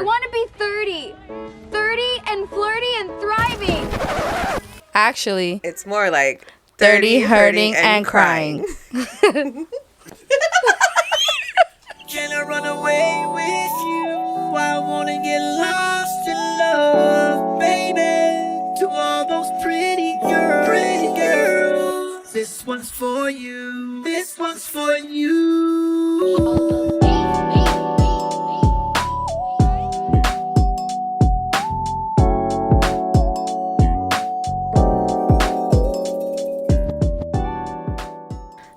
I want to be 30. 30 and flirty and thriving. Actually, It's more like 30 hurting and crying. Can I run away with you? I wanna get lost in love, baby. To all those pretty girls. This one's for you. This one's for you.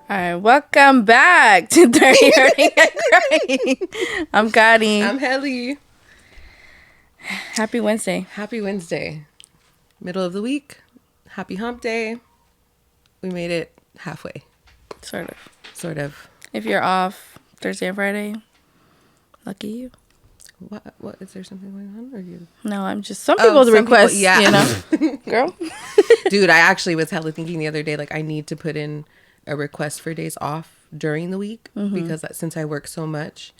All right, welcome back to 30 Hurting and Crying. I'm Gotti. I'm Helly. Happy Wednesday. Happy Wednesday. Middle of the week. Happy hump day. We made it halfway. Sort of. Sort of. If you're off Thursday and Friday, lucky you. What is there something going on? Or you? No, I'm just some people's requests, yeah. you know. Girl. Dude, I actually was hella thinking the other day, like I need to put in a request for days off during the week because since I work so much,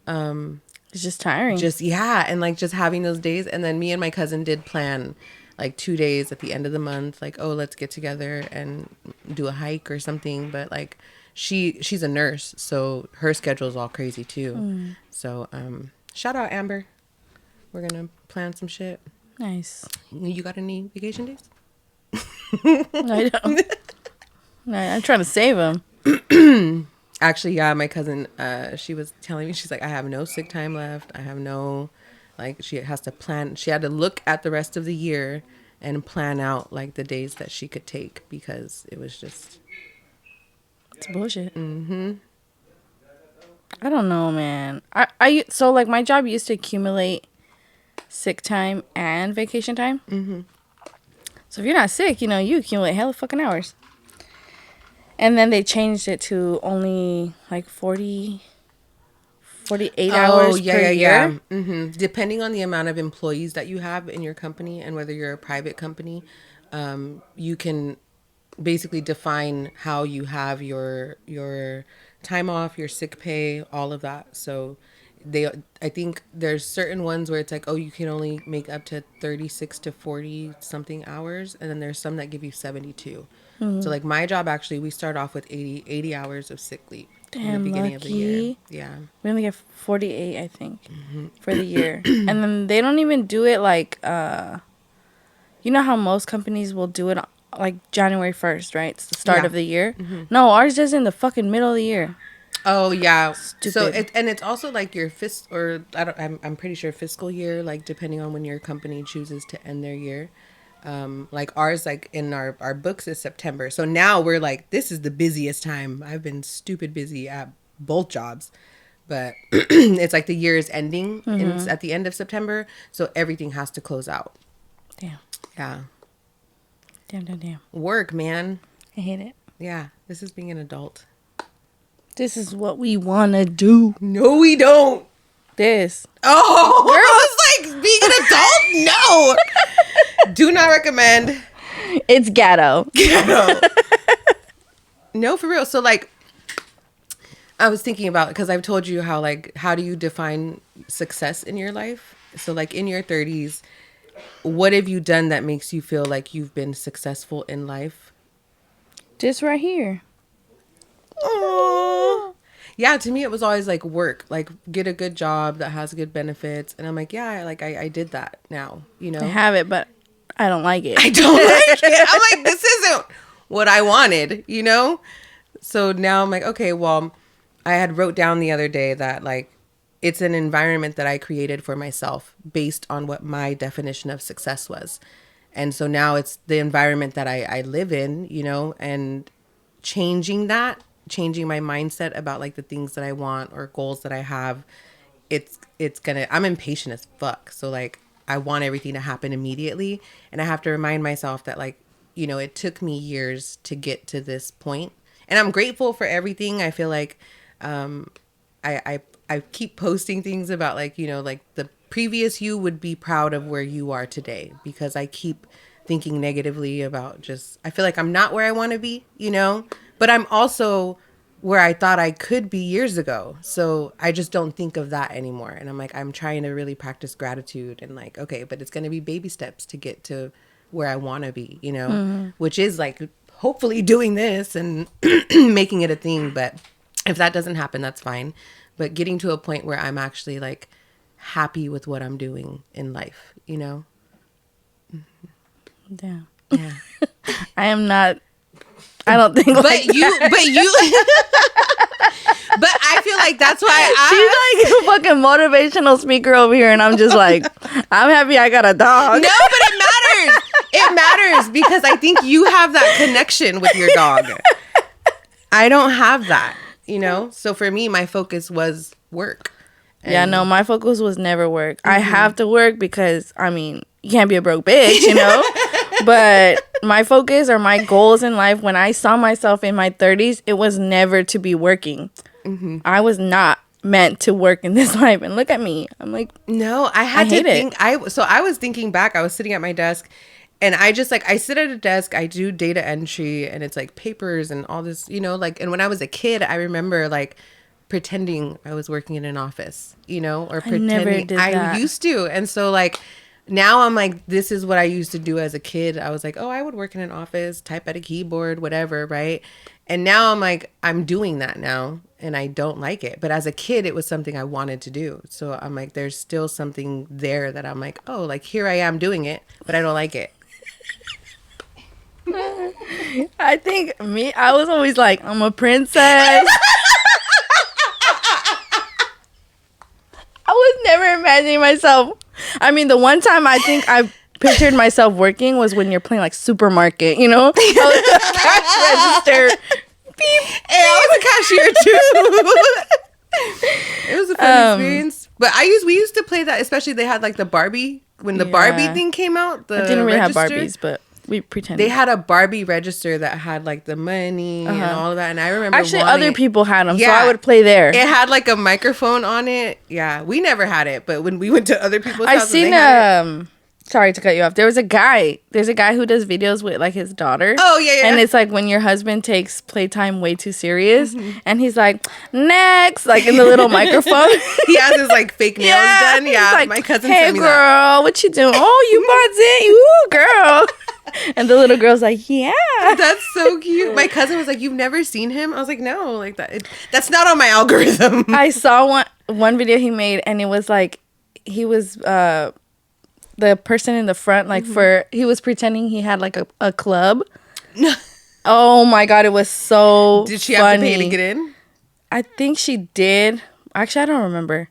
It's just tiring. And like just having those days. And then me and my cousin did plan like 2 days at the end of the month, like, oh, let's get together and do a hike or something. But like she's a nurse, so her schedule is all crazy too. So shout out Amber. We're gonna plan some shit. Nice. You got any vacation days? I don't. No, I'm trying to save them. Actually, yeah, my cousin, she was telling me, she's like, I have no sick time left. I have no, like, she has to plan. She had to look at the rest of the year and plan out, like, the days that she could take because it was just. It's bullshit. I don't know, man. So, like, my job used to accumulate sick time and vacation time. So, if you're not sick, you know, you accumulate hella fucking hours. And then they changed it to only like 48 hours per year. Depending on the amount of employees that you have in your company and whether you're a private company, you can basically define how you have your time off, your sick pay, all of that. So I think there's certain ones where it's like, oh, you can only make up to 36 to 40 something hours. And then there's some that give you 72. So like my job, actually, we start off with 80 hours of sick leave in the beginning of the year. Yeah. We only get 48, I think, for the year. And then they don't even do it like, you know how most companies will do it like January 1st, right? It's the start of the year. No, ours is in the fucking middle of the year. Oh yeah. Stupid. So it's also like your I'm pretty sure fiscal year, like depending on when your company chooses to end their year. Like ours, like in our books is September. So now we're like, this is the busiest time. I've been stupid busy at both jobs, but it's like the year is ending and it's at the end of September. So everything has to close out. Damn. Yeah. Damn. Work, man. I hate it. Yeah. This is being an adult. This is what we want to do. No, we don't. This. Oh, I was like, being an adult? No. Do not recommend. It's ghetto. No, for real. So like, I was thinking about, because I've told you how do you define success in your life? So like in your 30s, what have you done that makes you feel like you've been successful in life? Just right here. Aww. Yeah, to me it was always like work, like get a good job that has good benefits, and I'm like, yeah, like I did that now, you know. I have it, but I don't like it. I don't like it. I'm like, this isn't what I wanted, you know. So now I'm like, okay, well, I had wrote down the other day that like it's an environment that I created for myself based on what my definition of success was, and so now it's the environment that I live in, you know, and changing my mindset about like the things that I want or goals that I have, I'm impatient as fuck. So like I want everything to happen immediately. And I have to remind myself that like, you know, it took me years to get to this point. And I'm grateful for everything. I feel like I keep posting things about like, you know, like the previous you would be proud of where you are today, because I keep thinking negatively about I feel like I'm not where I want to be, you know, but I'm also where I thought I could be years ago. So I just don't think of that anymore. And I'm like, I'm trying to really practice gratitude and like, okay, but it's going to be baby steps to get to where I want to be, you know, which is like hopefully doing this and making it a thing. But if that doesn't happen, that's fine. But getting to a point where I'm actually like happy with what I'm doing in life, you know? Damn. Yeah. I am not. I don't think. But like you, that. but I feel like that's why She's like a fucking motivational speaker over here, and I'm just like, I'm happy I got a dog. No, but it matters. It matters because I think you have that connection with your dog. I don't have that, you know? So for me, my focus was work. Yeah, no, my focus was never work. I have to work because, I mean, you can't be a broke bitch, you know? But my focus or my goals in life, when I saw myself in my 30s, it was never to be working. I was not meant to work in this life. And look at me. I'm like, no, I had to hate think. it. So I was thinking back. I was sitting at my desk and I just like, I sit at a desk, I do data entry and it's like papers and all this, you know, like, and when I was a kid, I remember like pretending I was working in an office, you know, or pretending I used to. And so like, now I'm like, this is what I used to do as a kid. I was like, oh, I would work in an office, type at a keyboard, whatever, right? And now I'm like, I'm doing that now and I don't like it. But as a kid, it was something I wanted to do. So I'm like, there's still something there that I'm like, oh, like here I am doing it, but I don't like it. I think I was always like, I'm a princess. I was never imagining myself. I mean, the one time I think I pictured myself working was when you're playing like supermarket, you know? I was a cash register. Beep. Hey, I was a cashier too. It was a fun experience. But we used to play that, especially they had like the Barbie, when the Barbie thing came out. I didn't really have Barbies, but we pretended. They had a Barbie register that had like the money and all of that. And I remember actually other people had them, so Yeah. I would play there. It had like a microphone on it. Yeah, we never had it, but when we went to other people's I've houses, seen they had it. Sorry to cut you off. There's a guy who does videos with like his daughter. Oh yeah. And it's like when your husband takes playtime way too serious, and he's like, next, like in the little microphone. He has his like fake nails done. Yeah, like, my cousin hey sent me girl, that. what you doing? Oh, you bought it, ooh girl. And the little girl's like, yeah. That's so cute. My cousin was like, you've never seen him? I was like, no, like that's not on my algorithm. I saw one video he made, and it was like he was the person in the front, like he was pretending he had like a club. Oh my god, it was so Did she funny. have to pay to get in? I think she did. Actually, I don't remember.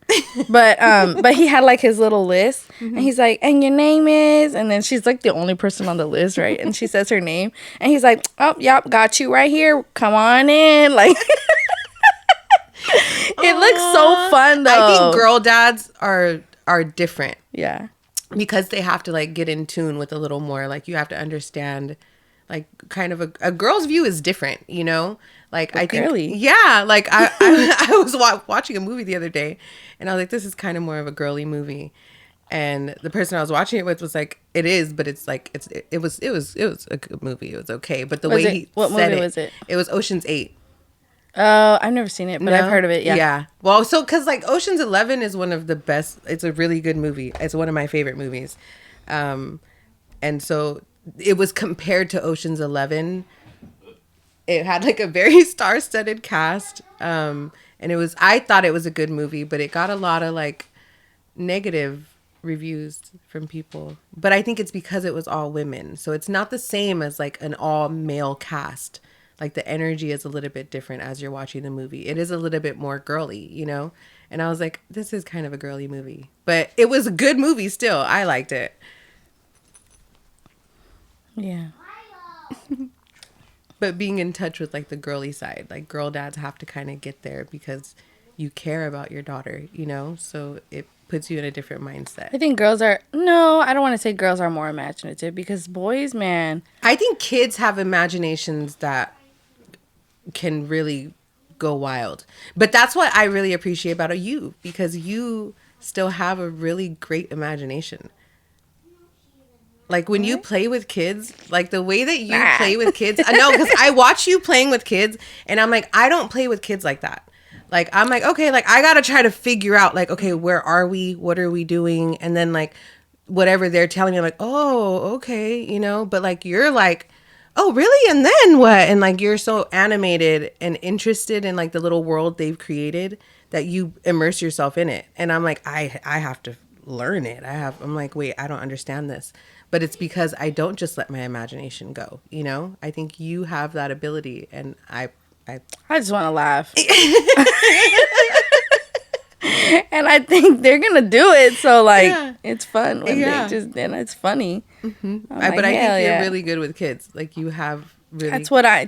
But he had like his little list, and he's like, and your name is, and then she's like the only person on the list, right? And she says her name, and he's like, oh, yep, got you right here. Come on in, like. It looks so fun though. I think girl dads are different. Yeah. Because they have to like get in tune with a little more. Like you have to understand, like kind of a girl's view is different, you know. Like I think, girly. yeah. Like I was watching a movie the other day, and I was like, this is kind of more of a girly movie. And the person I was watching it with was like, it is, but it's like it was a good movie. It was okay, but the way he what said movie was it? It was Ocean's 8. Oh, I've never seen it, but I've heard of it. Yeah. Yeah. Well, so because like Ocean's 11 is one of the best. It's a really good movie. It's one of my favorite movies. And so it was compared to Ocean's 11. It had like a very star-studded cast. And I thought it was a good movie, but it got a lot of like negative reviews from people. But I think it's because it was all women. So it's not the same as like an all male cast. Like the energy is a little bit different as you're watching the movie. It is a little bit more girly, you know? And I was like, this is kind of a girly movie. But it was a good movie still. I liked it. Yeah. But being in touch with like the girly side, like girl dads have to kind of get there because you care about your daughter, you know? So it puts you in a different mindset. I think I don't want to say girls are more imaginative because boys, man. I think kids have imaginations that can really go wild. But that's what I really appreciate about you, because you still have a really great imagination. Like when you play with kids, like the way that you play with kids. I know, because I watch you playing with kids and I'm like, I don't play with kids like that. Like, I'm like, okay, like I got to try to figure out like, okay, where are we? What are we doing? And then like whatever they're telling me, I'm like, oh, okay, you know, but like you're like, oh, really? And then what? And like you're so animated and interested in like the little world they've created that you immerse yourself in it. And I'm like, I have to learn it. I'm like, wait, I don't understand this. But it's because I don't just let my imagination go, you know? I think you have that ability, and I just want to laugh. And I think they're going to do it. So, like, it's fun when they just, and it's funny. Mm-hmm. Like, but I think you're really good with kids. Like, you have really.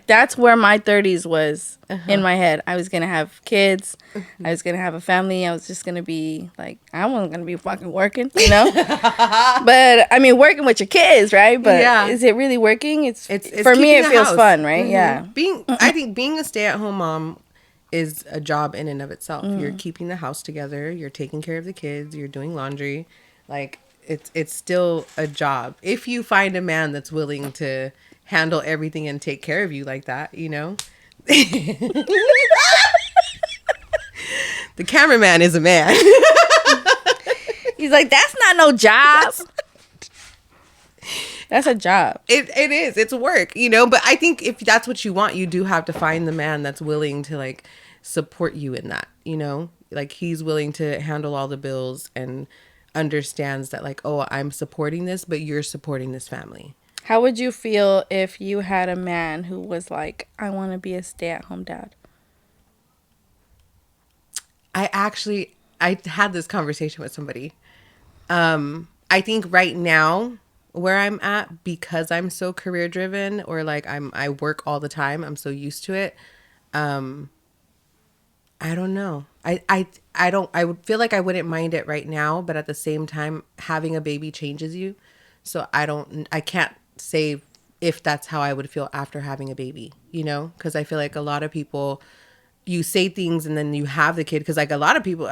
That's where my 30s was in my head. I was going to have kids. I was going to have a family. I was just going to be, like, I wasn't going to be fucking working, you know? But, I mean, working with your kids, right? But is it really working? It's for me, it feels fun, right? Mm-hmm. Yeah. I think being a stay-at-home mom is a job in and of itself. You're keeping the house together, you're taking care of the kids, you're doing laundry. Like it's still a job. If you find a man that's willing to handle everything and take care of you like that, you know. The cameraman is a man. He's like, that's not no job. That's a job. It is. It's work, you know. But I think if that's what you want, you do have to find the man that's willing to like support you in that, you know. Like he's willing to handle all the bills and understands that like, oh, I'm supporting this, but you're supporting this family. How would you feel if you had a man who was like, I want to be a stay-at-home dad? I had this conversation with somebody. I think right now where I'm at, because I'm so career driven, or like I work all the time, I'm so used to it. I don't know. I would feel like I wouldn't mind it right now, but at the same time, having a baby changes you. So I can't say if that's how I would feel after having a baby, you know? Because I feel like a lot of people, you say things and then you have the kid. Because like a lot of people,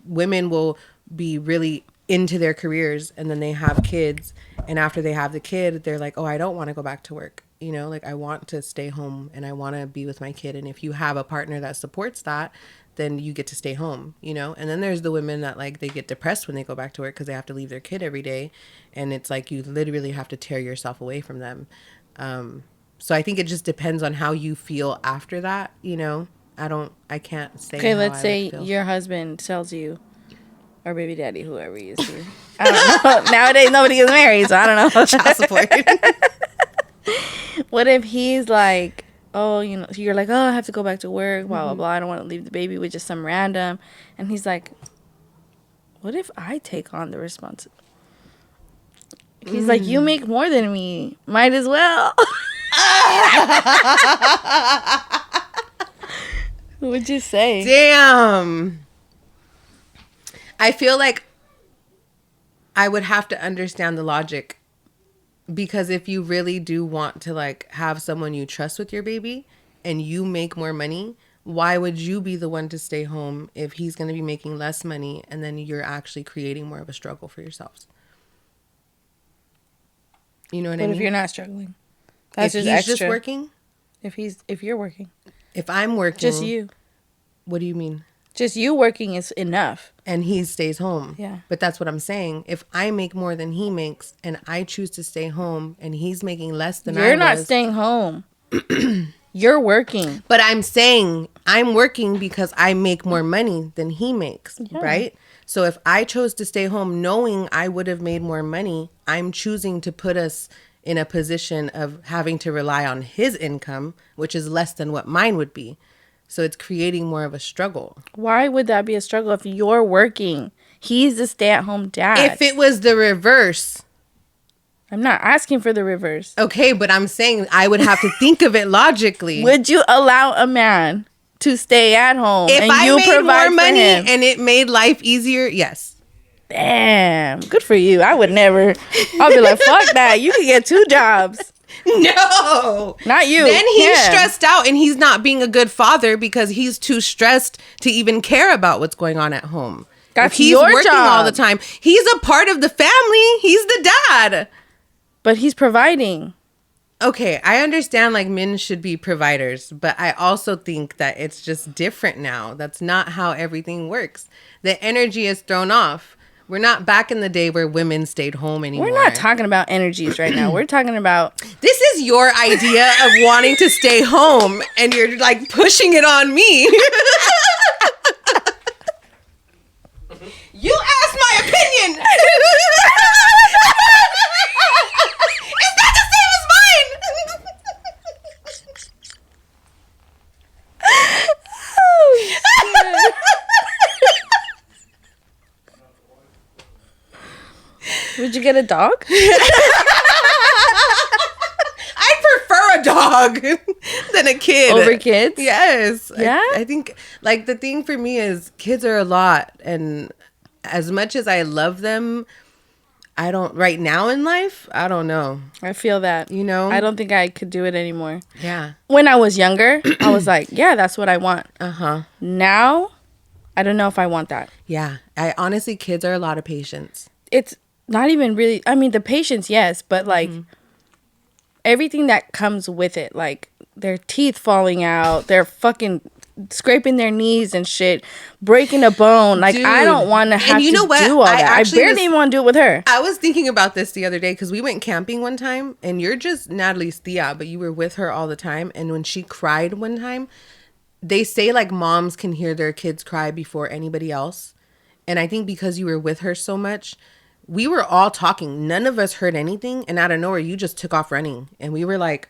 women will be really into their careers and then they have kids, and after they have the kid, they're like, oh, I don't want to go back to work, you know, like I want to stay home and I want to be with my kid. And if you have a partner that supports that, then you get to stay home, you know. And then there's the women that like they get depressed when they go back to work because they have to leave their kid every day, and it's like you literally have to tear yourself away from them. So I think it just depends on how you feel after that, you know. I can't say. Okay, let's say your husband tells you, or baby daddy, whoever he is here. I don't know. Nowadays, nobody gets married, so I don't know. Child support. What if he's like, oh, you know, you're like, oh, I have to go back to work, blah, blah, blah. I don't want to leave the baby with just some random. And he's like, what if I take on the responsibility? He's like, you make more than me. Might as well. What would you say? Damn. I feel like I would have to understand the logic, because if you really do want to like have someone you trust with your baby and you make more money, why would you be the one to stay home if he's going to be making less money and then you're actually creating more of a struggle for yourselves? You know what I mean? What if you're not struggling? That's if he's just working? If you're working. If I'm working. Just you. What do you mean? Just you working is enough. And he stays home. Yeah. But that's what I'm saying. If I make more than he makes and I choose to stay home and he's making less than You're not staying home. You're working. But I'm saying I'm working because I make more money than he makes, right? So if I chose to stay home knowing I would have made more money, I'm choosing to put us in a position of having to rely on his income, which is less than what mine would be. So it's creating more of a struggle. Why would that be a struggle if you're working? He's the stay-at-home dad. If it was the reverse. I'm not asking for the reverse. Okay, but I'm saying I would have to think of it logically. Would you allow a man to stay at home if and I you made provide more money for him? And it made life easier? Yes. Damn, good for you. I would never. I'll be like, fuck that. You can get 2 jobs. No, not you. Then he's stressed out and he's not being a good father because he's too stressed to even care about what's going on at home. That's if he's your working job all the time. He's a part of the family. He's the dad. But he's providing. Okay, I understand like men should be providers, but I also think that it's just different now. That's not how everything works. The energy is thrown off. We're not back in the day where women stayed home anymore. We're not talking about energies right now. We're talking about... This is your idea of wanting to stay home, and you're like pushing it on me. You asked my opinion. It's not the same as mine. Would you get a dog? I prefer a dog than a kid. Over kids? Yes. Yeah? I think, like, the thing for me is kids are a lot. And as much as I love them, I don't, right now in life, I don't know. I feel that. You know? I don't think I could do it anymore. Yeah. When I was younger, I was like, yeah, that's what I want. Uh-huh. Now, I don't know if I want that. Yeah. I honestly, kids are a lot of patience. It's not even really, I mean, the patience, yes, but like everything that comes with it, like their teeth falling out, they're fucking scraping their knees and shit, breaking a bone. Like, Dude. I don't want to have you to know what? do all that. I actually barely even want to do it with her. I was thinking about this the other day because we went camping one time, and you're just Natalie's Thea, but you were with her all the time. And when she cried one time, they say like moms can hear their kids cry before anybody else. And I think because you were with her so much, we were all talking. None of us heard anything. And out of nowhere, you just took off running. And we were like,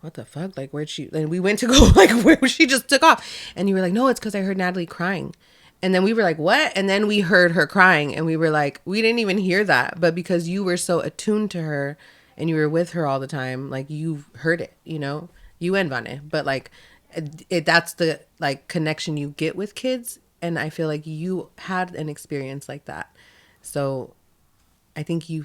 what the fuck? Like, where'd she? And we went to go, like, where she just took off. And you were like, no, it's because I heard Natalie crying. And then we were like, what? And then we heard her crying. And we were like, we didn't even hear that. But because you were so attuned to her and you were with her all the time, like, you heard it, you know? You and Vane. But, like, that's the, like, connection you get with kids. And I feel like you had an experience like that. So I think you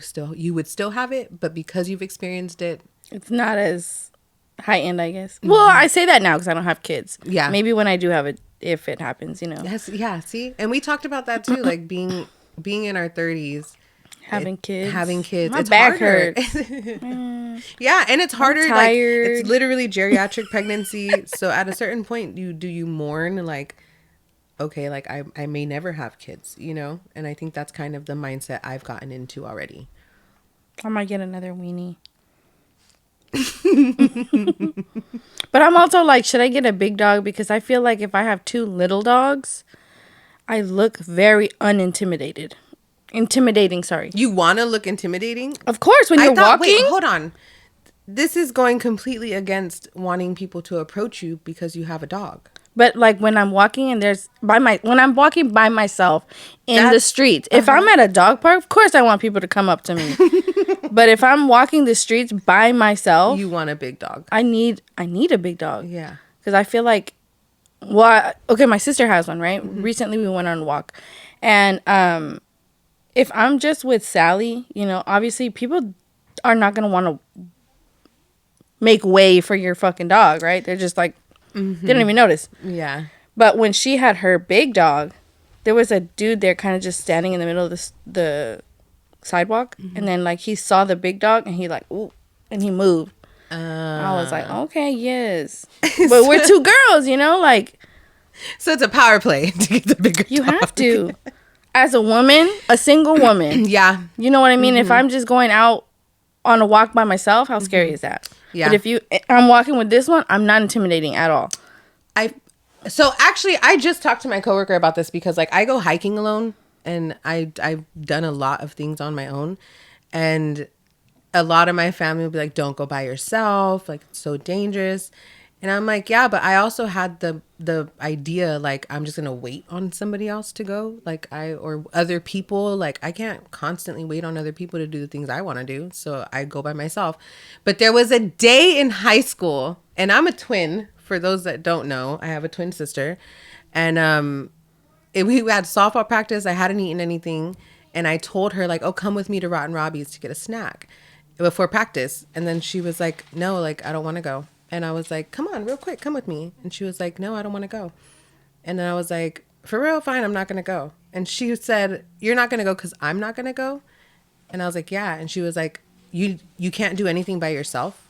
would still have it, but because you've experienced it, It's not as high end, I guess. Well, I say that now because I don't have kids. Yeah. Maybe when I do have it, if it happens, you know. yes, yeah, see? And we talked about that too, like being in our 30s. Having kids. My My back harder. hurts. Yeah, and it's harder. Like, tired. it's literally geriatric pregnancy. So at a certain point, you mourn like, okay, like I may never have kids, you know? And I think that's kind of the mindset I've gotten into already. I might get another weenie. But I'm also like, should I get a big dog? Because I feel like if I have two little dogs, I look very intimidating, sorry. You want to look intimidating? Of course, when you're walking. Wait, hold on. This is going completely against wanting people to approach you because you have a dog. But like when I'm walking and when I'm walking by myself in the streets, if I'm at a dog park, of course I want people to come up to me. But if I'm walking the streets by myself, You want a big dog. I need a big dog. Yeah. Because I feel like, well, okay, my sister has one, right? Recently we went on a walk. And if I'm just with Sally, you know, obviously people are not going to want to make way for your fucking dog, right? They're just like, they don't even notice. Yeah. But when she had her big dog, there was a dude there kind of just standing in the middle of the sidewalk. And then, like, he saw the big dog, and he, like, ooh, and he moved. I was like, okay, yes. But we're two girls, you know? Like, So it's a power play to get the bigger you dog. have to. As a woman, a single woman. Yeah. You know what I mean? If I'm just going out on a walk by myself, how scary is that? Yeah. But if I'm walking with this one, I'm not intimidating at all. So actually, I just talked to my coworker about this because, like, I go hiking alone, and I've done a lot of things on my own, and a lot of my family will be like, "Don't go by yourself. Like, it's so dangerous." And I'm like, yeah, but I also had the idea, like, I'm just gonna wait on somebody else to go, like or other people. Like, I can't constantly wait on other people to do the things I want to do, so I go by myself. But there was a day in high school, and I'm a twin. For those that don't know, I have a twin sister, and we had softball practice. I hadn't eaten anything, and I told her, like, oh, come with me to Rotten Robbie's to get a snack before practice. And then she was like, no, like, I don't want to go. And I was like, come on, real quick, come with me. And she was like, no, I don't want to go. And then I was like, for real, fine, I'm not going to go. And she said, you're not going to go because I'm not going to go? And I was like, yeah. And she was like, you can't do anything by yourself.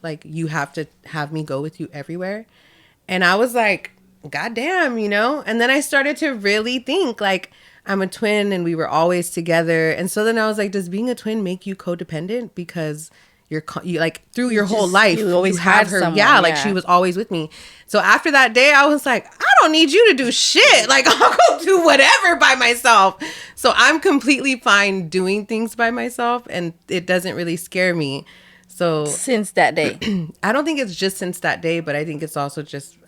Like, you have to have me go with you everywhere. And I was like, God damn, you know? And then I started to really think, like, I'm a twin and we were always together. And so then I was like, does being a twin make you codependent? Because you like, through your whole life, you always have had her. someone, Yeah, like, she was always with me. So after that day, I was like, I don't need you to do shit. Like, I'll go do whatever by myself. So I'm completely fine doing things by myself, and it doesn't really scare me. So Since that day. I don't think it's just since that day, but I think it's also just,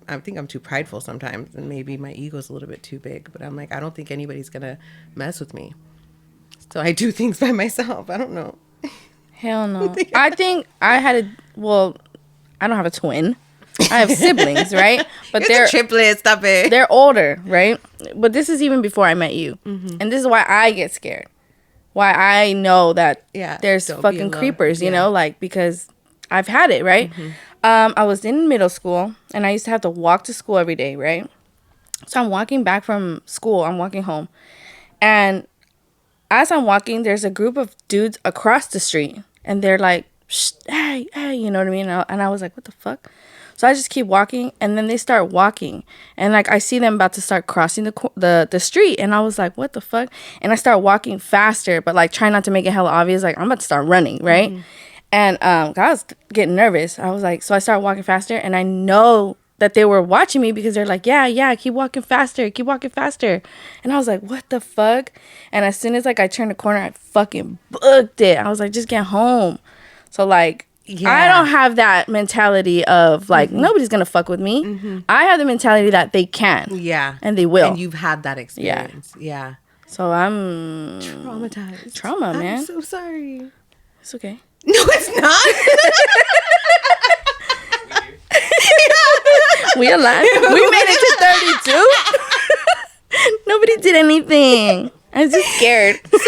I think I'm too prideful sometimes, and maybe my ego's a little bit too big, but I'm like, I don't think anybody's going to mess with me. So I do things by myself. I don't know. Hell no. I think I had I don't have a twin. I have siblings, right? But It's a triplet, stop it. They're older, right? But this is even before I met you. And this is why I get scared. Why I know that there's don't be fucking alone. creepers, you know, like, because I've had it, right? I was in middle school, and I used to have to walk to school every day, right? So I'm walking back from school. I'm walking home. And as I'm walking, there's a group of dudes across the street. And they're like, shh, hey, you know what I mean? And I was like, what the fuck? So I just keep walking, and then they start walking, and like I see them about to start crossing the street, and I was like, what the fuck? And I start walking faster, but like try not to make it hella obvious, like I'm about to start running, right? And I was getting nervous. I was like, so I started walking faster, and I know that they were watching me because they're like, yeah, keep walking faster, and I was like, what the fuck? And as soon as like I turned the corner, I fucking booked it. I was like, just get home. So like, I don't have that mentality of like, nobody's gonna fuck with me. I have the mentality that they can. Yeah. And they will. And you've had that experience. Yeah. So I'm Traumatized. Trauma, man. I'm so sorry. It's okay. No, it's not. We alive. We made it to 32. Nobody did anything. I was just scared. So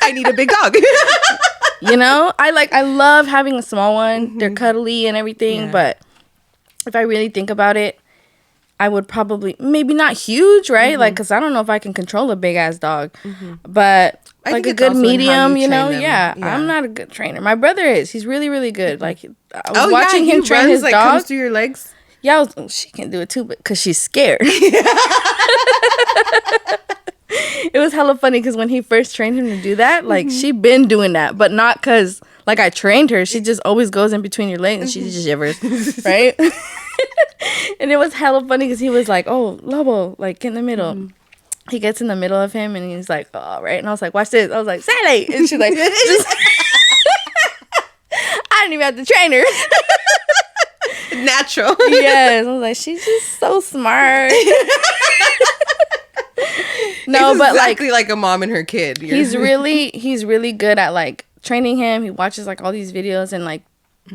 I need a big dog. You know, I love having a small one. They're cuddly and everything, but if I really think about it, I would probably, maybe not huge, right? Like, because I don't know if I can control a big ass dog, but I like think a it's good also in how medium, you train know? them. Yeah, I'm not a good trainer. My brother is. He's really, really good. Like, I was watching he him train runs, his like, dog. comes through your legs. Yeah, she can do it too, but because she's scared. It was hella funny because when he first trained him to do that, like, she been doing that, but not because, like, I trained her. She just always goes in between your legs and she just shivers, right? And it was hella funny because he was like, oh, Lobo, like, get in the middle. He gets in the middle of him and he's like, oh, right. And I was like, watch this. I was like, Sally. And she's like, just I didn't even have to train her. Natural. Yes. I was like, she's just so smart. No, it's but exactly like a mom and her kid. he's really good at like training him. He watches like all these videos and like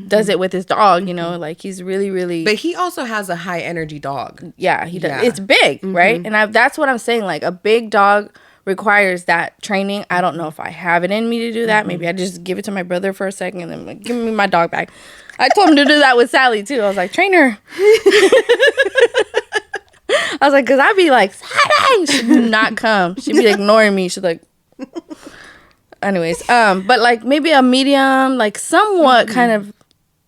does it with his dog, you know, like he's really But he also has a high energy dog. yeah, he does. Yeah. It's big, right? And that's what I'm saying, like a big dog requires that training. I don't know if I have it in me to do that. Maybe I just give it to my brother for a second and then like, give me my dog back. I told him to do that with Sally too. I was like, train her. I was like, because I'd be like, Sally! She'd not come. She'd be ignoring me. She's like, anyways, but like maybe a medium, like somewhat kind of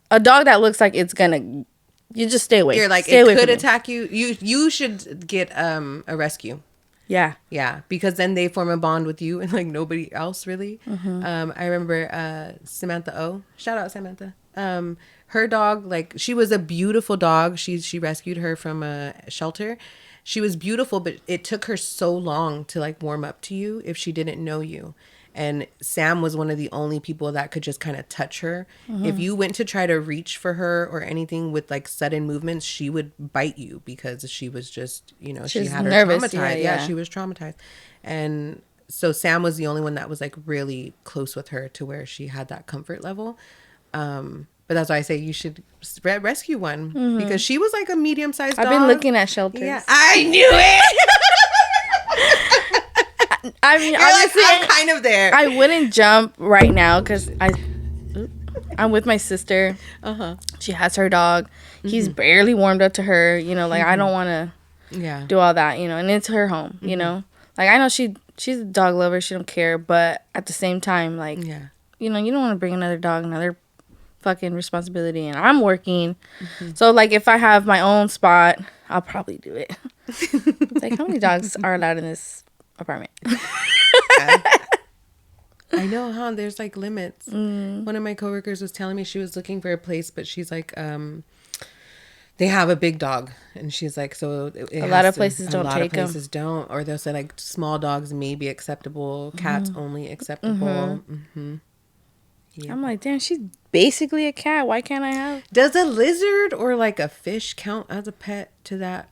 a dog that looks like it's gonna, you just stay away. You're like, stay it away could from me. attack you. You should get a rescue. Yeah. Yeah, because then they form a bond with you and like nobody else really. I remember Samantha O. Shout out Samantha. Her dog, like she was a beautiful dog. She rescued her from a shelter. She was beautiful, but it took her so long to like warm up to you if she didn't know you. And Sam was one of the only people that could just kind of touch her. If you went to try to reach for her or anything with like sudden movements, she would bite you because she was just, you know, she She's had her nervous. traumatized. Yeah. She was traumatized. And so Sam was the only one that was like really close with her to where she had that comfort level. But that's why I say you should rescue one because she was like a medium-sized dog. I've been looking at shelters. Yeah, I knew it. I mean, You're obviously, like, I'm kind of there. I wouldn't jump right now because I'm with my sister. She has her dog. He's barely warmed up to her. You know, like I don't want to do all that. You know, and it's her home. You know, like I know she's a dog lover. She don't care, but at the same time, like you know, you don't want to bring another dog, another fucking responsibility, and I'm working. So, like, if I have my own spot, I'll probably do it. It's like, how many dogs are allowed in this apartment? I know, huh? There's like limits. One of my coworkers was telling me she was looking for a place, but she's like, they have a big dog, and she's like, so A lot of places don't take them. A lot of places don't, or they'll say like small dogs may be acceptable, cats only acceptable. Yeah. I'm like, damn, she's basically a cat. Why can't I have? Does a lizard or like a fish count as a pet to that?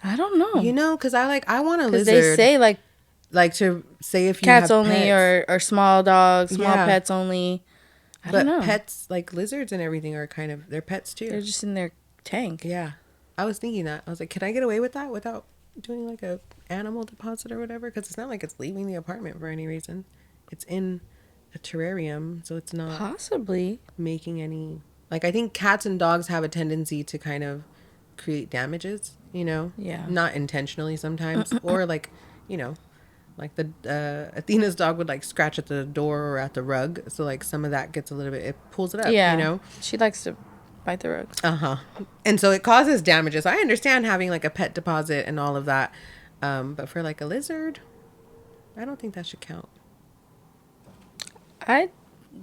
I don't know. You know, because I want a Because lizard. they say like to say if you cats have only pets. or small dogs, small Yeah. pets only. I But don't know. pets, like lizards and everything, are kind of, they're pets too. They're just in their tank. Yeah. I was thinking that. I was like, can I get away with that without doing like a animal deposit or whatever? Because it's not like it's leaving the apartment for any reason. It's in a terrarium, so it's not Possibly. making any... Like, I think cats and dogs have a tendency to kind of create damages, you know? Yeah. Not intentionally sometimes. Or like, you know, like the Athena's dog would like scratch at the door or at the rug. So like some of that gets a little bit, it pulls it up, Yeah. you know? She likes to bite the rugs. And so it causes damages. I understand having like a pet deposit and all of that. But for like a lizard, I don't think that should count. I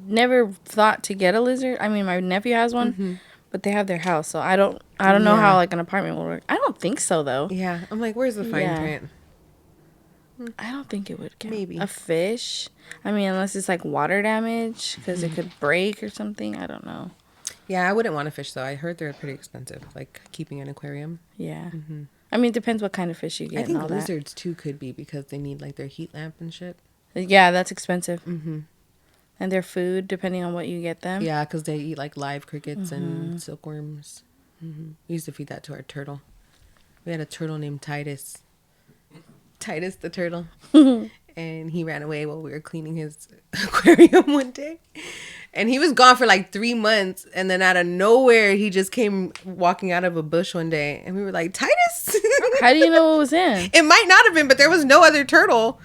never thought to get a lizard. I mean, my nephew has one, but they have their house, so I don't know how like an apartment will work. I don't think so though. Yeah. I'm like, where's the fine Yeah. print? I don't think it would count. Maybe. A fish. I mean, unless it's like water damage because it could break or something. I don't know. Yeah, I wouldn't want a fish though. I heard they're pretty expensive, like keeping an aquarium. Yeah. I mean, it depends what kind of fish you get. I think and all lizards too could be because they need like their heat lamp and shit. that. Yeah, that's expensive. And their food, depending on what you get them. Yeah, because they eat like live crickets and silkworms. We used to feed that to our turtle. We had a turtle named Titus. Titus the turtle. And he ran away while we were cleaning his aquarium one day. And he was gone for like 3 months. And then out of nowhere, he just came walking out of a bush one day. And we were like, Titus? How do you know what was in? It might not have been, but there was no other turtle.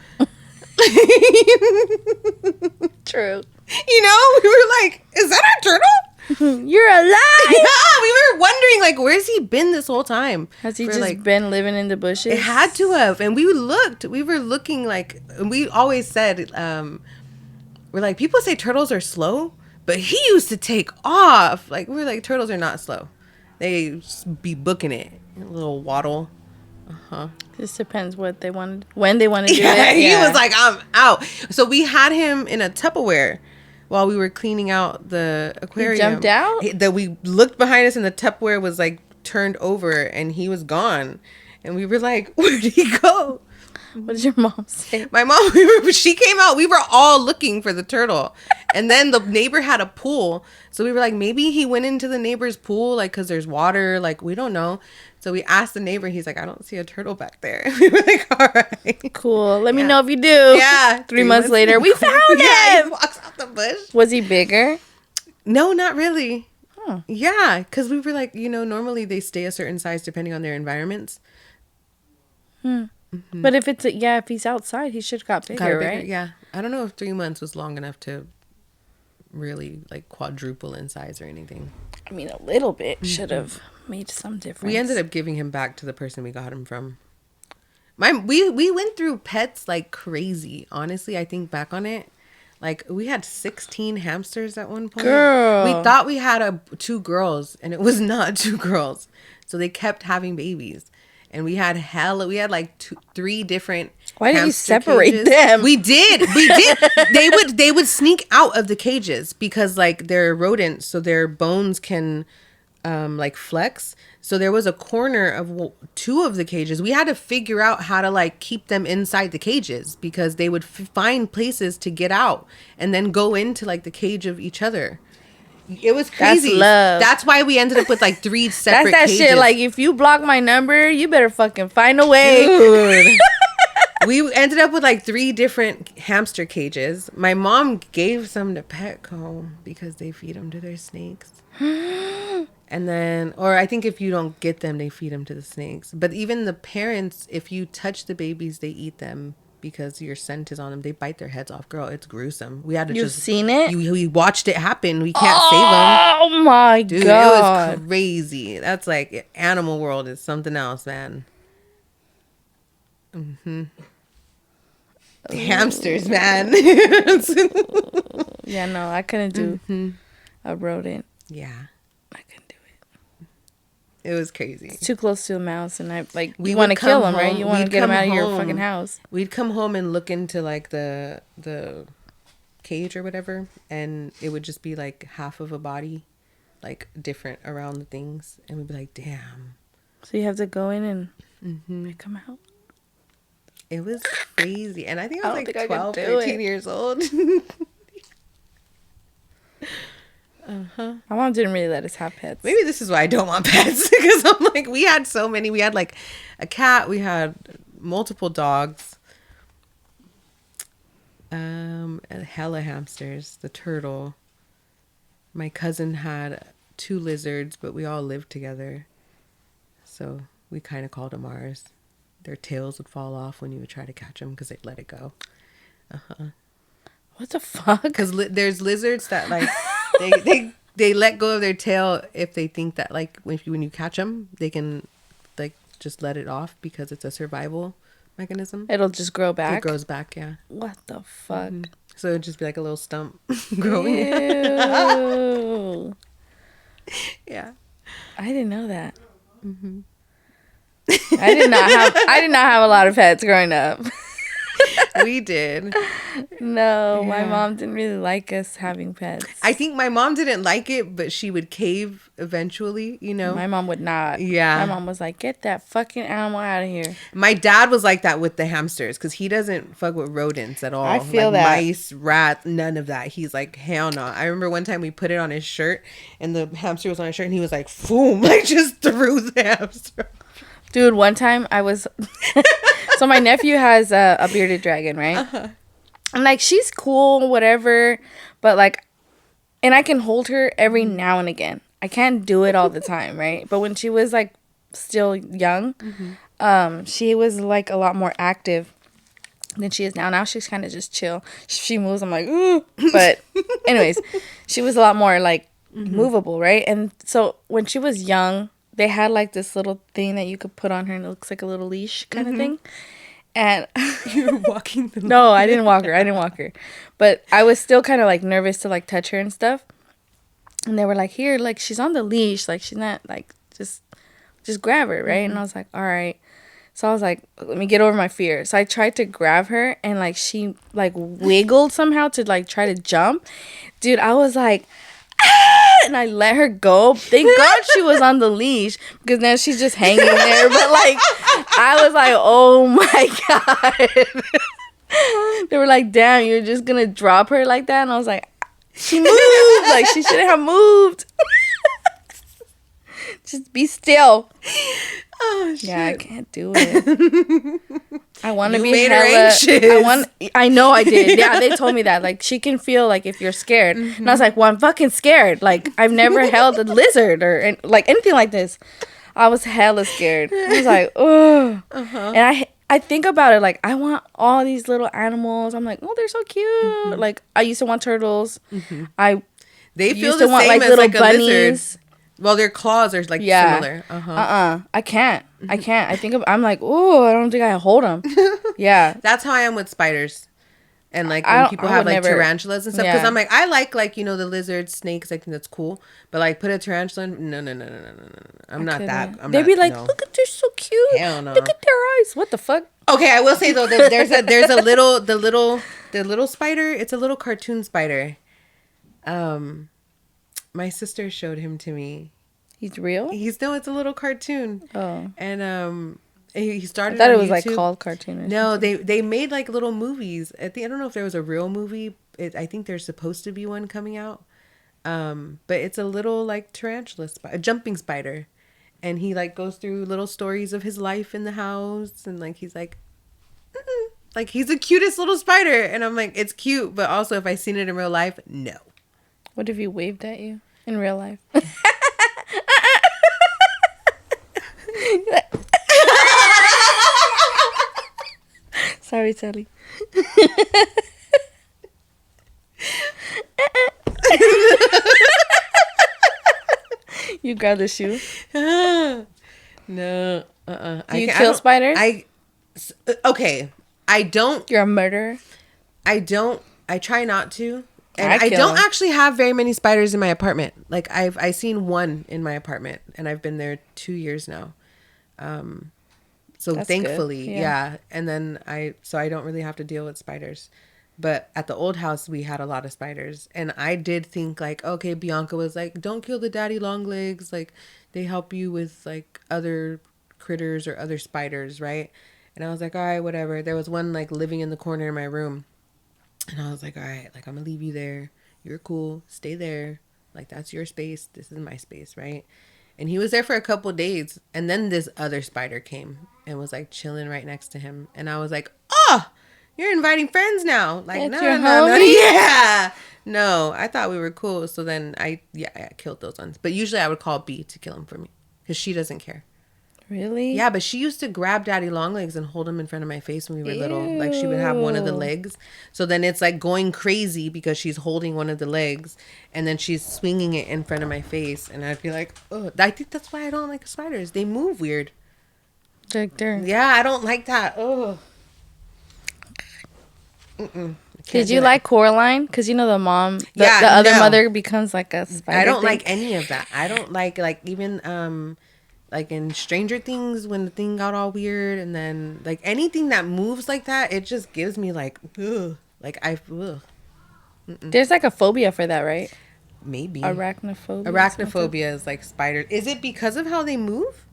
True. You know, we were like, is that our turtle? You're alive. Yeah, we were wondering, like, where's he been this whole time? Has he For, just like, been living in the bushes? It had to have. And we were looking like, and we always said, we're like, people say turtles are slow, but he used to take off. Like, we're like, turtles are not slow. They just be booking it. A little waddle. Just depends what they wanted, when they want to do Yeah, it. he was like, I'm out. So we had him in a Tupperware while we were cleaning out the aquarium. jumped out? That we looked behind us and the Tupperware was like turned over and he was gone. And we were like, where did he go? What did your mom say? My mom, she came out. We were all looking for the turtle. And then the neighbor had a pool. So we were like, maybe he went into the neighbor's pool, like, because there's water. Like, we don't know. So we asked the neighbor. He's like, I don't see a turtle back there. We were like, all right. Cool. Let me know if you do. Yeah. 3 months later, we found Yeah, him. he walks out the bush. Was he bigger? No, not really. Oh. Yeah, because we were like, you know, normally they stay a certain size depending on their environments. But if if he's outside, he should have got bigger, right? Yeah. I don't know if 3 months was long enough to really like quadruple in size or anything. I mean, a little bit should have made some difference. We ended up giving him back to the person we got him from. We went through pets like crazy. Honestly, I think back on it. Like, we had 16 hamsters at one point. Girl. We thought we had 2 girls, and it was not 2 girls. So they kept having babies. And we had like 3 different. Why did you hamster separate cages. them? We did. They would sneak out of the cages because like they're rodents, so their bones can like flex. So there was a corner of 2 of the cages. We had to figure out how to like keep them inside the cages because they would find places to get out and then go into like the cage of each other. It was crazy. That's love. That's why we ended up with like 3 separate That's that cages. shit. Like, if you block my number, you better fucking find a way. Dude. We ended up with like 3 different hamster cages. My mom gave some to Petco because they feed them to their snakes. And then, or I think if you don't get them, they feed them to the snakes. But even the parents, if you touch the babies, they eat them because your scent is on them. They bite their heads off, girl. It's gruesome. We had to You've seen it? We watched it happen. We can't save them. Oh my Dude, God. it was crazy. That's like animal world is something else, man. Hamsters, man. Yeah, no, I couldn't do a rodent. Yeah, I couldn't do it. it was crazy. It's too close to a mouse, and I like. We You want to would kill come them, right? home- You want to we'd get them come out of your home. fucking house. We'd come home and look into like the cage or whatever, and it would just be like half of a body, like different around the things, and we'd be like, damn. So you have to go in and pick them out. It was crazy. And I think I was I don't like think I could 12, do 13 it. years old. My mom didn't really let us have pets. Maybe this is why I don't want pets, because I'm like, we had so many. We had like a cat, we had multiple dogs, and hella hamsters, the turtle. My cousin had 2 lizards, but we all lived together, so we kind of called them ours. Their tails would fall off when you would try to catch them because they'd let it go. What the fuck? Because there's lizards that like they let go of their tail if they think that like when you catch them they can like just let it off because it's a survival mechanism. It'll just grow back. It grows back, yeah. What the fuck? So it'd just be like a little stump growing. Ew. Yeah. I didn't know that. I did not have a lot of pets growing up. We did. No, my Yeah. mom didn't really like us having pets. I think my mom didn't like it, but she would cave eventually, you know. My mom would not. Yeah. My mom was like, get that fucking animal out of here. My dad was like that with the hamsters because he doesn't fuck with rodents at all. I feel like that. mice, rats, none of that. He's like, hell no. I remember one time we put it on his shirt and the hamster was on his shirt and he was like, boom, like just threw the hamster. Dude, one time I was... So my nephew has a bearded dragon, right? I'm like, she's cool, whatever. But like... And I can hold her every now and again. I can't do it all the time, right? But when she was like still young, she was like a lot more active than she is now. Now she's kind of just chill. She moves, I'm like, ooh. But anyways, she was a lot more like movable, right? And so when she was young, they had like this little thing that you could put on her and it looks like a little leash kind of thing. And You were walking the no, I didn't walk her. But I was still kind of like nervous to like touch her and stuff. And they were like, here, like she's on the leash. Like she's not like, just grab her, right? And I was like, all right. So I was like, let me get over my fear. So I tried to grab her and like she like wiggled somehow to like try to jump. Dude, I was like, ah! And I let her go. Thank God she was on the leash because now she's just hanging there. But like, I was like, oh my God. They were like, damn, you're just going to drop her like that? And I was like, she moved. Like, she shouldn't have moved. Just be still. Oh, shit. Yeah, I can't do it. I want to You be made her hella... anxious. I know I did. Yeah, they told me that. Like, she can feel, like, if you're scared. And I was like, well, I'm fucking scared. Like, I've never held a lizard or, like, anything like this. I was hella scared. I was like, oh. And I think about it, like, I want all these little animals. I'm like, oh, they're so cute. Like, I used to want turtles. They feel used the to want, same like, as little like a bunnies. lizard. Well, their claws are like similar. I can't. I'm like, oh, I don't think I hold them. Yeah. That's how I am with spiders. And like I when don't- people I have would like never- tarantulas and stuff, because Yeah. I'm like, I like you know the lizards, snakes. I think that's cool, but like put a tarantula. No. I'm not that. I'm They'd not, be like, no. look at they're so cute. Hell no. Look at their eyes. What the fuck? Okay, I will say though, there's a little the little spider. It's a little cartoon spider. My sister showed him to me. He's real? It's a little cartoon. Oh. And he started. I thought on it was like YouTube. called cartoon. No, they made like little movies. I don't know if there was a real movie. I think there's supposed to be one coming out. But it's a little like tarantula a jumping spider, and he like goes through little stories of his life in the house, and like he's like, like he's the cutest little spider, and I'm like, it's cute, but also if I seen it in real life, no. What if he waved at you in real life? Sorry, Sally. You grab the shoe. No. Do you kill spiders? Okay. I don't. You're a murderer. I try not to. And I I kill don't 'em. actually have very many spiders in my apartment. Like I've seen one in my apartment, and I've been there 2 years now. So That's thankfully, good. yeah. And then I don't really have to deal with spiders. But at the old house, we had a lot of spiders, and I did think like, okay, Bianca was like, don't kill the daddy long legs. Like they help you with like other critters or other spiders, right? And I was like, all right, whatever. There was one like living in the corner of my room. And I was like, all right, like I'm gonna leave you there. You're cool. Stay there. Like that's your space. This is my space, right? And he was there for a couple of days. And then this other spider came and was like chilling right next to him. And I was like, oh, you're inviting friends now. Like, That's no, your no, no. homie? Yeah. No, I thought we were cool. So then I killed those ones. But usually I would call B to kill them for me. Because she doesn't care. Really? Yeah, but she used to grab daddy long legs and hold him in front of my face when we were little. Like she would have one of the Ew. legs. So then it's like going crazy because she's holding one of the legs and then she's swinging it in front of my face. And I'd be like, oh, I think that's why I don't like spiders. They move weird. They're Yeah, I don't like that. Oh. Did you like Coraline? Because you know the mom, the Yeah, other no. mother becomes like a spider. I don't thing. like any of that. I don't like even like in Stranger Things when the thing got all weird, and then like anything that moves like that, it just gives me like ugh. There's like a phobia for that, right? Maybe Arachnophobia. Arachnophobia is like spiders. Is it because of how they move?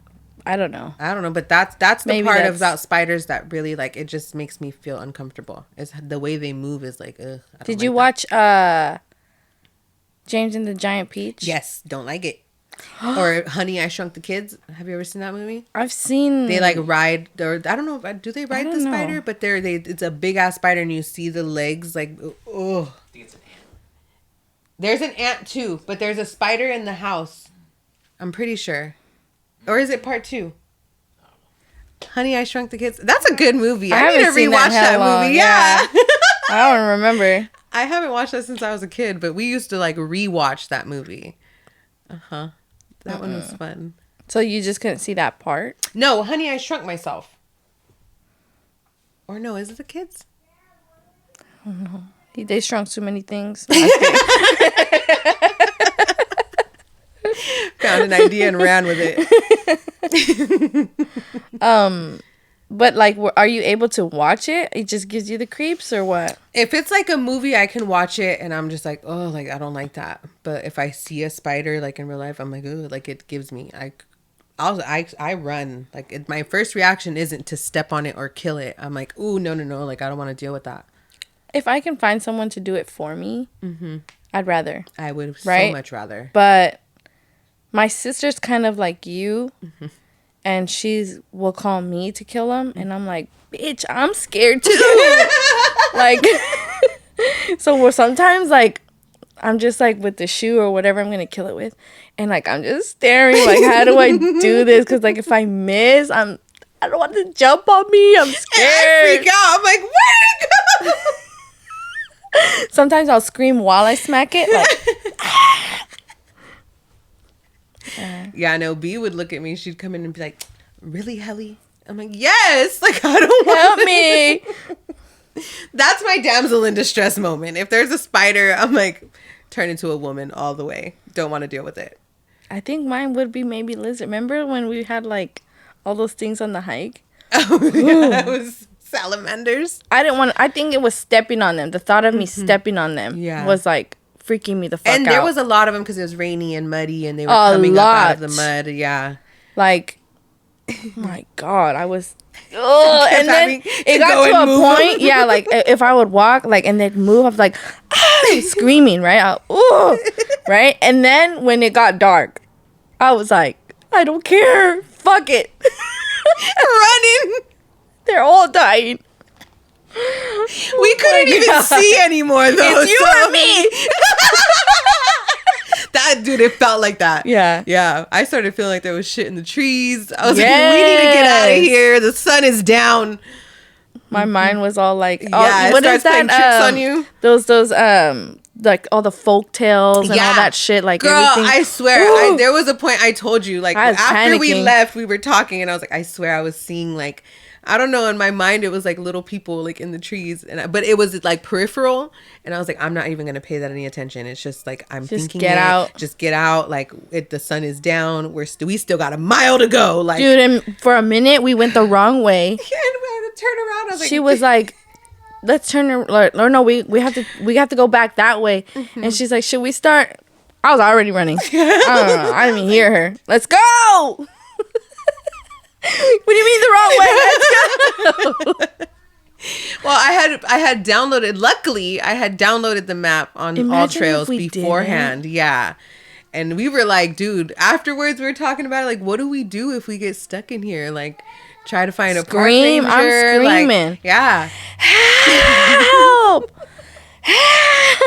I don't know. I don't know, but that's the Maybe part that's- about spiders that really like it just makes me feel uncomfortable. Is the way they move is like ugh. I don't Did like you that. watch James and the Giant Peach? Yes, don't like it. Or Honey, I Shrunk the Kids. Have you ever seen that movie? I've seen. They like ride, or I don't know, do they ride don't the know. spider? But it's a big ass spider, and you see the legs like oh. I think it's an ant. There's an ant too, but there's a spider in the house. I'm pretty sure, or is it part 2? Honey, I Shrunk the Kids. That's a good movie. I need to haven't seen rewatch that that hell movie. long, Yeah. I don't remember. I haven't watched that since I was a kid, but we used to like rewatch that movie. That one was fun. So you just couldn't see that part? No, Honey, I Shrunk Myself. Or no, is it the kids? They shrunk too many things. Found an idea and ran with it. But like, are you able to watch it? It just gives you the creeps, or what? If it's like a movie, I can watch it and I'm just like, oh, like I don't like that. But if I see a spider like in real life, I'm like, oh, like it gives me. I run. Like my first reaction isn't to step on it or kill it. I'm like, ooh, no, like I don't want to deal with that. If I can find someone to do it for me, I'd rather. I would Right? so much rather. But my sister's kind of like you, and will call me to kill him, and I'm like, bitch, I'm scared too. Like, so sometimes like I'm just like with the shoe or whatever I'm gonna kill it with, and like I'm just staring like, how do I do this? Because like if I miss, I don't want to jump on me. I'm I scared. freak out. I'm like, where'd it go? Sometimes I'll scream while I smack it. Like, Yeah, no, B would look at me. She'd come in and be like, really, Helly? I'm like, yes. Like, I don't want help me. That's my damsel in distress moment. If there's a spider, I'm like, turn into a woman all the way. Don't want to deal with it. I think mine would be maybe lizard. Remember when we had like all those things on the hike? Oh, yeah, that was salamanders. I think it was stepping on them. The thought of me stepping on them Yeah. was like freaking me the fuck out. And there was a lot of them because it was rainy and muddy and they were A coming up out of lot. the mud. Yeah. like, oh my God, I was, oh, and then having it to got go to a and move point, them. yeah, like if I would walk, like, and they'd move, I was like, ah, screaming, right? Ooh, right? And then when it got dark, I was like, I don't care, fuck it. Running. They're all dying. We couldn't even God. see anymore though. It's you so- and me. That dude, it felt like that. Yeah. Yeah. I started feeling like there was shit in the trees. I was like, we need to get out of Yes. here. The sun is down. My mind was all like, Yeah, it what starts is that? playing tricks on you. Those like all the folk tales and all that shit. Like, girl, everything. I swear, there was a point I told you, like, I was after we panicking. left, we were talking, and I was like, I swear I was seeing, like, I don't know, in my mind, it was like little people, like, in the trees, but it was like peripheral, and I was like, I'm not even gonna pay that any attention. It's just like, I'm Just thinking, get out. just get out. Like, the sun is down. We still got a mile to go. Like, Dude, and for a minute we went the wrong way. and we had to turn around. I was She was like, let's turn or no, we have to go back that way. And she's like, should we start? I was already running. I don't know, I didn't even hear her. Let's go. What do you mean the wrong way? Let's go. well, I had downloaded. Luckily, I had downloaded the map on Imagine All if Trails we beforehand. Yeah, and we were like, dude. Afterwards, we were talking about it, like, what do we do if we get stuck in here? Like, try to find a park ranger. I'm screaming. Like, yeah. Help! Help!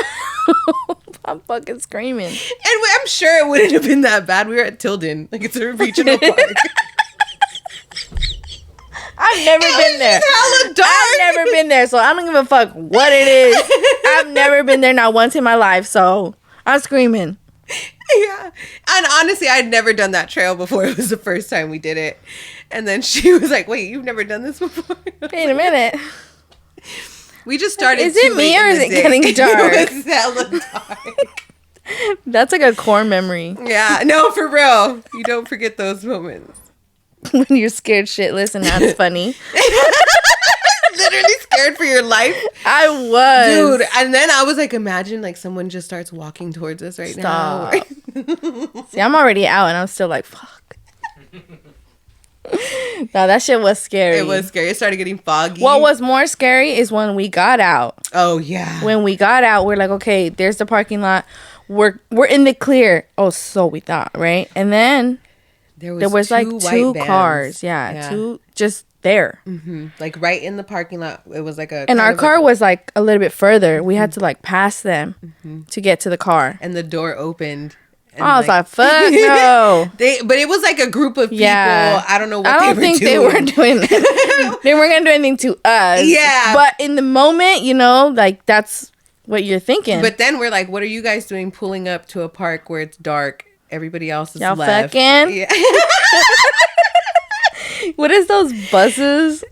I'm fucking screaming. And I'm sure it wouldn't have been that bad. We were at Tilden, like, it's a regional park. I've never been there. Hella dark. I've never been there, so I don't give a fuck what it is. I've never been there, not once in my life, so I'm screaming. Yeah. And honestly, I'd never done that trail before. It was the first time we did it. And then she was like, wait, you've never done this before? Wait a minute. We just started. Is it too me late or in is the it day. getting dark? It was hella dark. That's like a core memory. Yeah, no, for real. You don't forget those moments. When you're scared shitless and that's funny. Literally scared for your life. I was. Dude, and then I was like, imagine like someone just starts walking towards us right now. See, I'm already out and I'm still like, fuck. No, that shit was scary. It was scary. It started getting foggy. What was more scary is when we got out. Oh, yeah. When we got out, we're like, okay, there's the parking lot. We're in the clear. Oh, so we thought, right? And then there was like two cars. Yeah, two just there. Mm-hmm. Like right in the parking lot. It was like a... And our car was like a little bit further. We had to like pass them to get to the car. And the door opened. And I was like, fuck no. But it was like a group of people. Yeah. I don't know what I don't think they were doing that. They weren't going to do anything to us. Yeah. But in the moment, you know, like that's what you're thinking. But then we're like, what are you guys doing pulling up to a park where it's dark? Everybody else is y'all left. fucking? Yeah. What is those buses?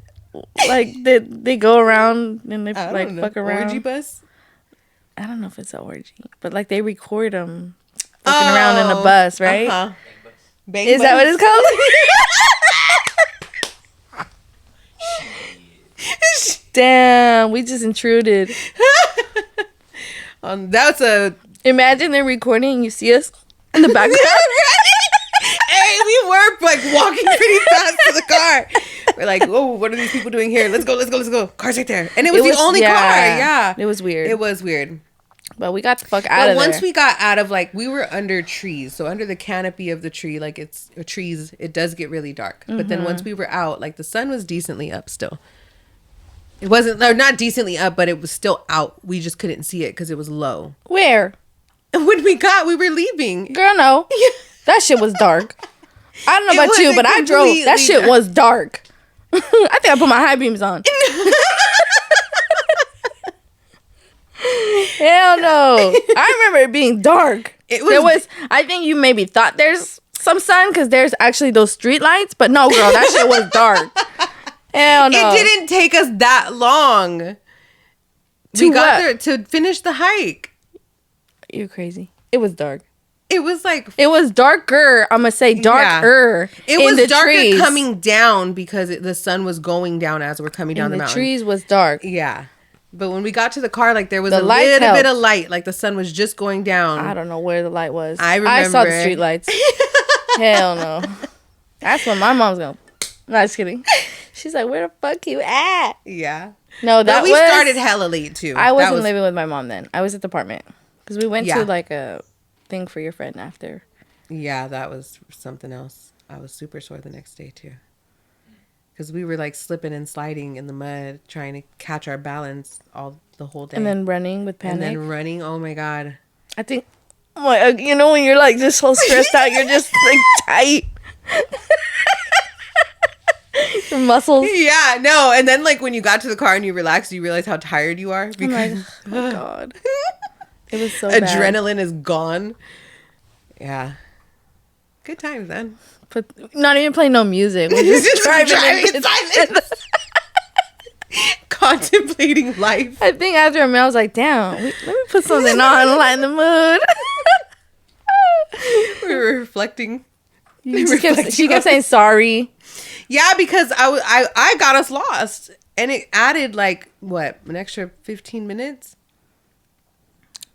Like they go around and they like fuck around. Orgy bus? I don't know if it's an orgy, but like they record them fucking around in a bus, right? Uh-huh. Is that what it's called? Damn, we just intruded. That's a... Imagine they're recording and you see us in the background. Hey, we were like walking pretty fast to the car. We're like, whoa, what are these people doing here? Let's go. Car's right there. And it was the only car. Yeah. It was weird. It was weird. But we got the fuck out of there. But once we got out of, like, we were under trees. So under the canopy of the tree, like it's trees, it does get really dark. But then once we were out, like the sun was decently up still. It wasn't, or not decently up, but it was still out. We just couldn't see it because it was low. Where? And when we were leaving. Girl, no. That shit was dark. I don't know about you, but I drove. That shit was dark. I think I put my high beams on. Hell no. I remember it being dark. I think you maybe thought there's some sun because there's actually those street lights, but no, girl, that shit was dark. Hell no. It didn't take us that long. We got there to finish the hike. You're crazy. It was dark. It was like... It was darker. I'm going to say darker. Yeah. It was darker trees. Coming down because the sun was going down as we're coming down the mountain. The trees was dark. Yeah. But when we got to the car, like there was a little bit of light. Like the sun was just going down. I don't know where the light was. I saw the street lights. Hell no. That's what my mom's going. No, just kidding. She's like, where the fuck you at? Yeah. No, we started hella late too. I wasn't living with my mom then. I was at the apartment. Because we went to like a thing for your friend after. Yeah, that was something else. I was super sore the next day too. Because we were like slipping and sliding in the mud, trying to catch our balance the whole day. And then running with panic. And then running, oh my God. I think, you know when you're like just so stressed out, you're just like tight. Your muscles. Yeah, no. And then like when you got to the car and you relaxed, you realize how tired you are I'm because like, oh my God. It was so bad. adrenaline is gone. Yeah. Good times, then. But not even playing no music. We're just driving in silence. Contemplating life. I think after a meal, I was like, damn, let me put something on, lighten the mood. We were reflecting. She kept saying sorry. Yeah, because I got us lost. And it added like, what, an extra 15 minutes?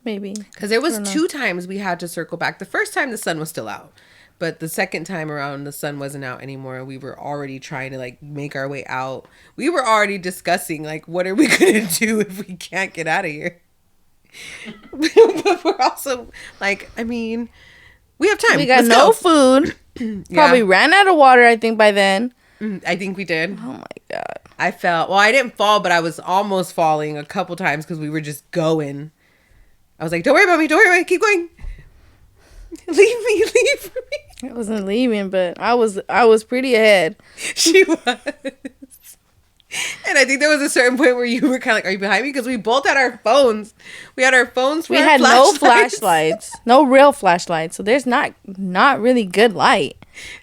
Maybe. Because there was 2 times we had to circle back. The first time the sun was still out. But the second time around, the sun wasn't out anymore. We were already trying to like make our way out. We were already discussing like, what are we going to do if we can't get out of here? But we're also like, I mean, we have time. We got Let's no go. food. Probably ran out of water, I think, by then. I think we did. Oh my God. I fell. Well, I didn't fall, but I was almost falling a couple times because we were just going. I was like, don't worry about me. Don't worry about me. Keep going. Leave me. I wasn't leaving, but I was pretty ahead. She was. And I think there was a certain point where you were kind of like, are you behind me? Because we both had our phones. We had our phones for We our had no flashlights. flashlights. No real flashlights. So there's not really good light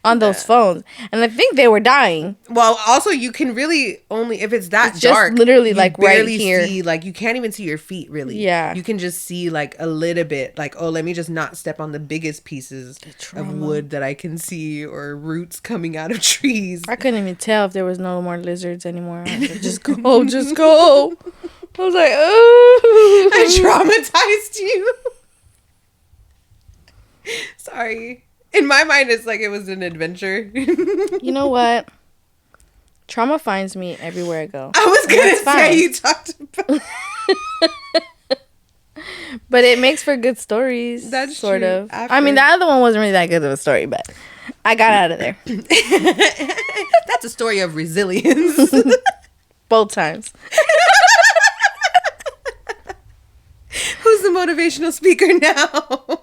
on those phones. And I think they were dying. Well, also you can really only, if it's that It's just dark, literally, you like, right barely here. see, like you can't even see your feet really. Yeah. You can just see like a little bit, like, oh, let me just not step on the biggest pieces of wood that I can see or roots coming out of trees. I couldn't even tell if there was no more lizards anymore. I was like, just go, just go. I was like, oh. I traumatized you. Sorry. In my mind, it's like it was an adventure. You know what? Trauma finds me everywhere I go. I was going to That's say fine. you talked about... But it makes for good stories. That's sort true. of. After- I mean, the other one wasn't really that good of a story, but I got out of there That's a story of resilience. both times. Who's the motivational speaker now?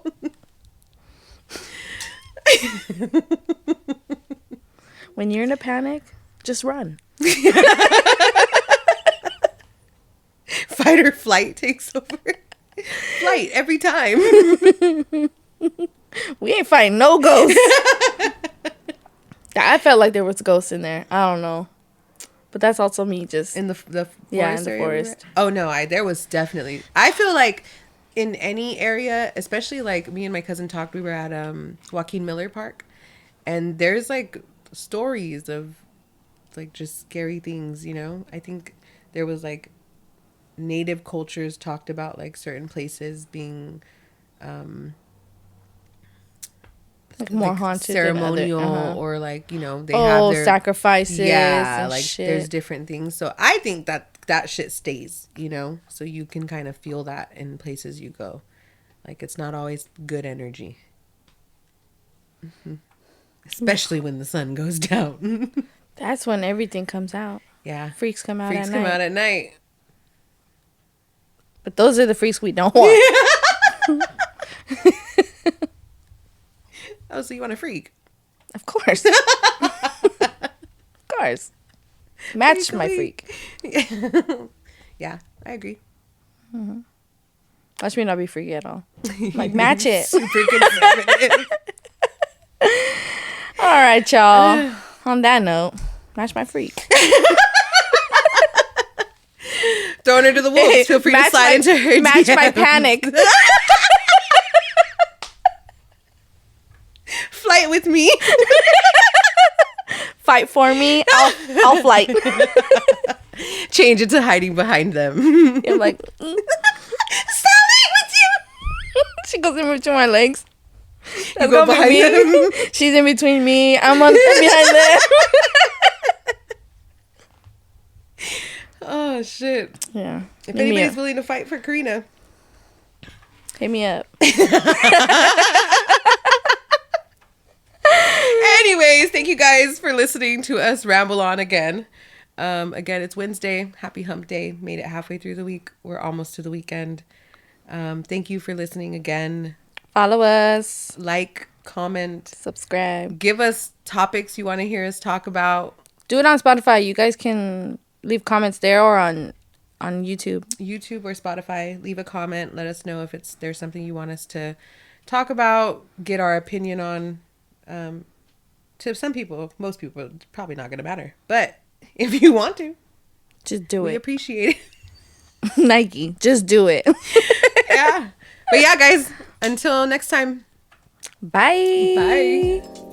When you're in a panic, just run. Fight or flight takes over. Flight every time. We ain't fighting no ghosts. I felt like there was ghosts in there. I don't know. But that's also me just... In the forest. Yeah, in the area we were forest. at? Oh no, there was definitely. I feel like in any area, especially like me and my cousin talked. We were at Joaquin Miller Park, and there's like stories of like just scary things. You know, I think there was like native cultures talked about like certain places being like more like haunted ceremonial than other, or like, you know, they have their sacrifices. yeah, and like shit. there's different things. So I think that shit stays, you know, so you can kind of feel that in places you go. Like it's not always good energy. Especially when the sun goes down. That's when everything comes out. Yeah. Freaks come out Freaks at come night. out at night. But those are the freaks we don't want. Oh, so you want a freak? Of course. Of course. Match my freak. Yeah, I agree. Watch me not be freaky at all. Like, match it. Super conservative. All right, y'all. On that note, match my freak. Throwing her to the wolves. Feel free to Match slide my- into her Match my DMs. panic. Flight with me. Fight for me. I'll flight. Change it to hiding behind them. I'm like, Sally with you. she goes in between my legs. You go gonna be behind me. them. She's in between me. I'm on behind them. Oh shit. Yeah. If Hit me anybody's up. willing to fight for Karina. Hit me up. Anyways, thank you guys for listening to us ramble on again. Again, it's Wednesday. Happy hump day. Made it halfway through the week. We're almost to the weekend. Thank you for listening again. Follow us. Like, comment, Subscribe. give us topics you want to hear us talk about. Do it on Spotify. You guys can leave comments there or on YouTube. YouTube or Spotify. Leave a comment. Let us know if there's something you want us to talk about, get our opinion on. To some people, most people, it's probably not going to matter. But if you want to, just do we it. appreciate it. Nike, just do it. Yeah. But yeah, guys, until next time. Bye. Bye.